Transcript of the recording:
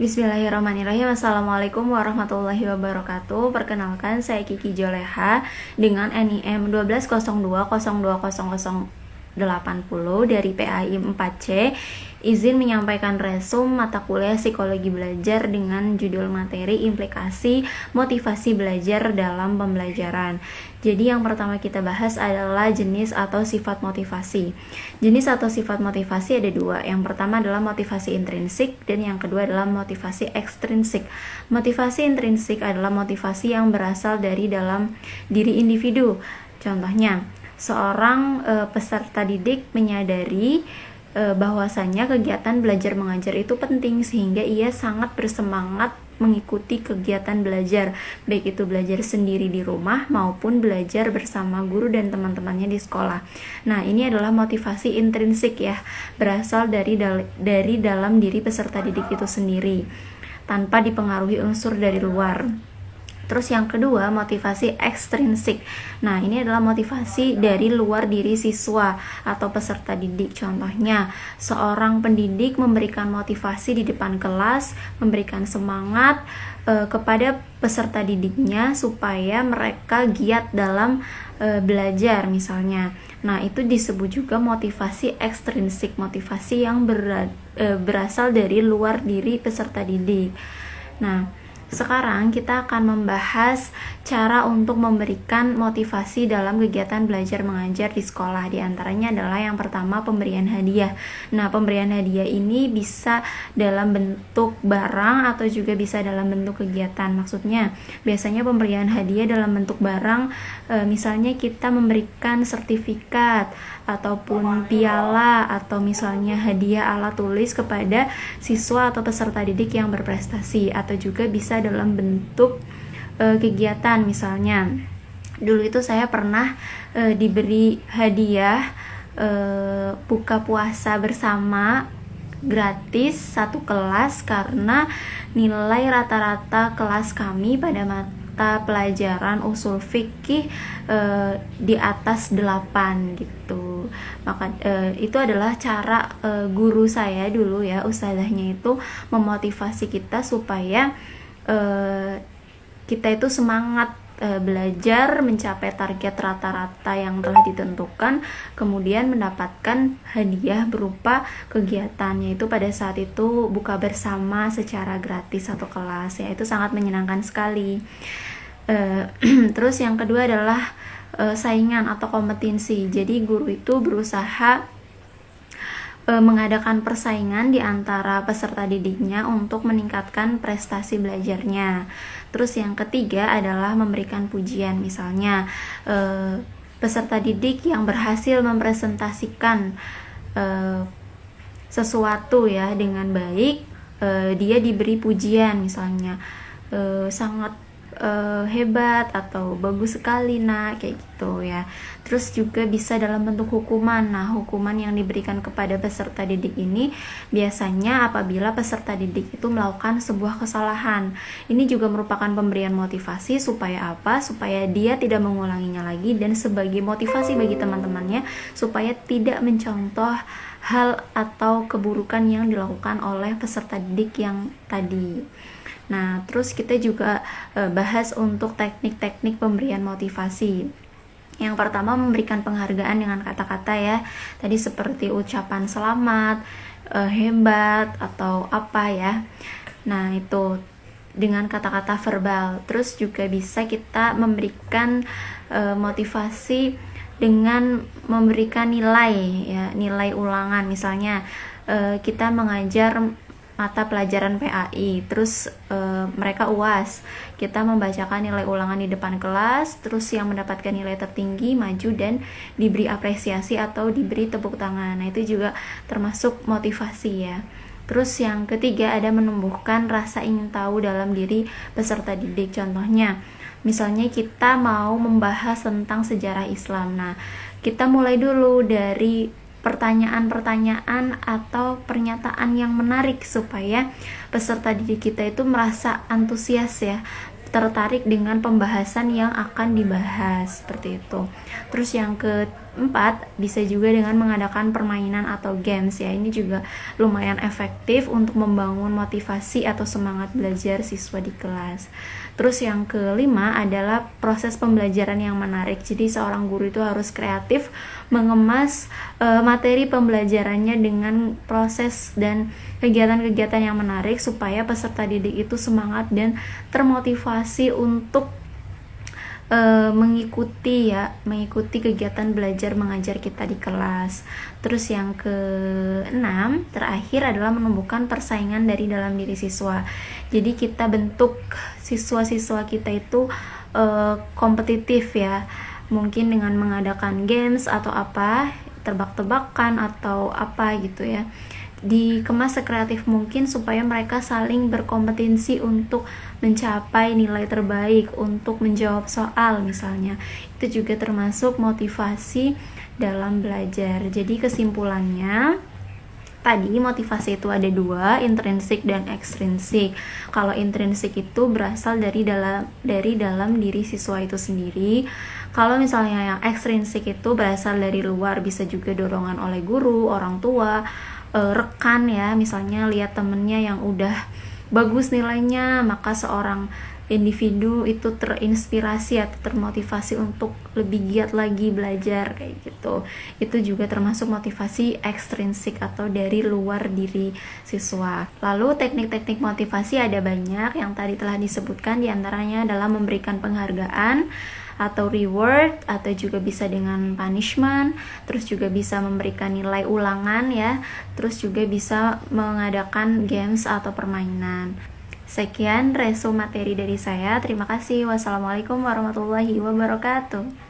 Bismillahirrahmanirrahim. Assalamualaikum warahmatullahi wabarakatuh. Perkenalkan, saya Kiki Joleha dengan NIM 1202020080 dari PAI 4C. Izin menyampaikan resum mata kuliah Psikologi Belajar dengan judul materi implikasi motivasi belajar dalam pembelajaran. Jadi yang pertama kita bahas adalah jenis atau sifat motivasi. Jenis atau sifat motivasi ada dua. Yang pertama adalah motivasi intrinsik dan yang kedua adalah motivasi ekstrinsik. Motivasi intrinsik adalah motivasi yang berasal dari dalam diri individu. Contohnya, seorang peserta didik menyadari bahwasanya kegiatan belajar mengajar itu penting sehingga ia sangat bersemangat mengikuti kegiatan belajar, baik itu belajar sendiri di rumah maupun belajar bersama guru dan teman-temannya di sekolah. Nah, ini adalah motivasi intrinsik ya, berasal dari dalam diri peserta didik itu sendiri tanpa dipengaruhi unsur dari luar. Terus yang kedua, motivasi ekstrinsik. Nah, ini adalah motivasi dari luar diri siswa atau peserta didik. Contohnya, seorang pendidik memberikan motivasi di depan kelas, memberikan semangat kepada peserta didiknya supaya mereka giat dalam belajar misalnya. Nah, itu disebut juga motivasi ekstrinsik, motivasi yang berasal dari luar diri peserta didik. Nah, sekarang kita akan membahas cara untuk memberikan motivasi dalam kegiatan belajar mengajar di sekolah. Di antaranya adalah yang pertama, pemberian hadiah. Nah, pemberian hadiah ini bisa dalam bentuk barang atau juga bisa dalam bentuk kegiatan. Maksudnya, biasanya pemberian hadiah dalam bentuk barang, misalnya kita memberikan sertifikat ataupun piala atau misalnya hadiah alat tulis kepada siswa atau peserta didik yang berprestasi, atau juga bisa dalam bentuk kegiatan. Misalnya dulu itu saya pernah diberi hadiah buka puasa bersama gratis satu kelas karena nilai rata-rata kelas kami pada mata pelajaran usul fikih di atas 8 gitu. Maka itu adalah cara guru saya dulu ya, ustazahnya itu memotivasi kita supaya kita itu semangat belajar mencapai target rata-rata yang telah ditentukan, kemudian mendapatkan hadiah berupa kegiatannya itu pada saat itu buka bersama secara gratis satu kelas ya. Itu sangat menyenangkan sekali. Terus yang kedua adalah saingan atau kompetensi. Jadi guru itu berusaha mengadakan persaingan di antara peserta didiknya untuk meningkatkan prestasi belajarnya. Terus yang ketiga adalah memberikan pujian. Misalnya peserta didik yang berhasil mempresentasikan sesuatu ya dengan baik, dia diberi pujian misalnya, sangat hebat atau bagus sekali nak, kayak gitu ya. Terus juga bisa dalam bentuk hukuman. Nah, hukuman yang diberikan kepada peserta didik ini biasanya apabila peserta didik itu melakukan sebuah kesalahan. Ini juga merupakan pemberian motivasi supaya apa? Supaya dia tidak mengulanginya lagi, dan sebagai motivasi bagi teman-temannya supaya tidak mencontoh hal atau keburukan yang dilakukan oleh peserta didik yang tadi. Nah, terus kita juga bahas untuk teknik-teknik pemberian motivasi. Yang pertama, memberikan penghargaan dengan kata-kata ya. Tadi seperti ucapan selamat, hebat, atau apa ya. Nah, itu dengan kata-kata verbal. Terus juga bisa kita memberikan motivasi dengan memberikan nilai ya, nilai ulangan. Misalnya kita mengajar mata pelajaran PAI, terus mereka UAS, kita membacakan nilai ulangan di depan kelas, terus yang mendapatkan nilai tertinggi maju dan diberi apresiasi atau diberi tepuk tangan. Nah, itu juga termasuk motivasi ya. Terus yang ketiga ada menumbuhkan rasa ingin tahu dalam diri peserta didik. Contohnya, misalnya kita mau membahas tentang sejarah Islam. Nah, kita mulai dulu dari pertanyaan-pertanyaan atau pernyataan yang menarik supaya peserta didik kita itu merasa antusias ya, tertarik dengan pembahasan yang akan dibahas, seperti itu. Terus yang Empat, bisa juga dengan mengadakan permainan atau games ya. Ini juga lumayan efektif untuk membangun motivasi atau semangat belajar siswa di kelas. Terus yang kelima adalah proses pembelajaran yang menarik. Jadi seorang guru itu harus kreatif mengemas materi pembelajarannya dengan proses dan kegiatan-kegiatan yang menarik supaya peserta didik itu semangat dan termotivasi untuk mengikuti kegiatan belajar mengajar kita di kelas. Terus yang keenam terakhir adalah menumbuhkan persaingan dari dalam diri siswa. Jadi kita bentuk siswa-siswa kita itu kompetitif ya, mungkin dengan mengadakan games atau apa, tebak-tebakan atau apa gitu ya, dikemas sekreatif mungkin supaya mereka saling berkompetisi untuk mencapai nilai terbaik, untuk menjawab soal misalnya. Itu juga termasuk motivasi dalam belajar. Jadi kesimpulannya, tadi motivasi itu ada dua, intrinsik dan ekstrinsik. Kalau intrinsik itu berasal dari dalam diri siswa itu sendiri. Kalau misalnya yang ekstrinsik itu berasal dari luar, bisa juga dorongan oleh guru, orang tua, rekan ya, misalnya lihat temennya yang udah bagus nilainya, maka seorang individu itu terinspirasi atau termotivasi untuk lebih giat lagi belajar kayak gitu. Itu juga termasuk motivasi ekstrinsik atau dari luar diri siswa. Lalu teknik-teknik motivasi ada banyak yang tadi telah disebutkan, diantaranya adalah memberikan penghargaan atau reward, atau juga bisa dengan punishment, terus juga bisa memberikan nilai ulangan ya, terus juga bisa mengadakan games atau permainan. Sekian resume materi dari saya. Terima kasih. Wassalamualaikum warahmatullahi wabarakatuh.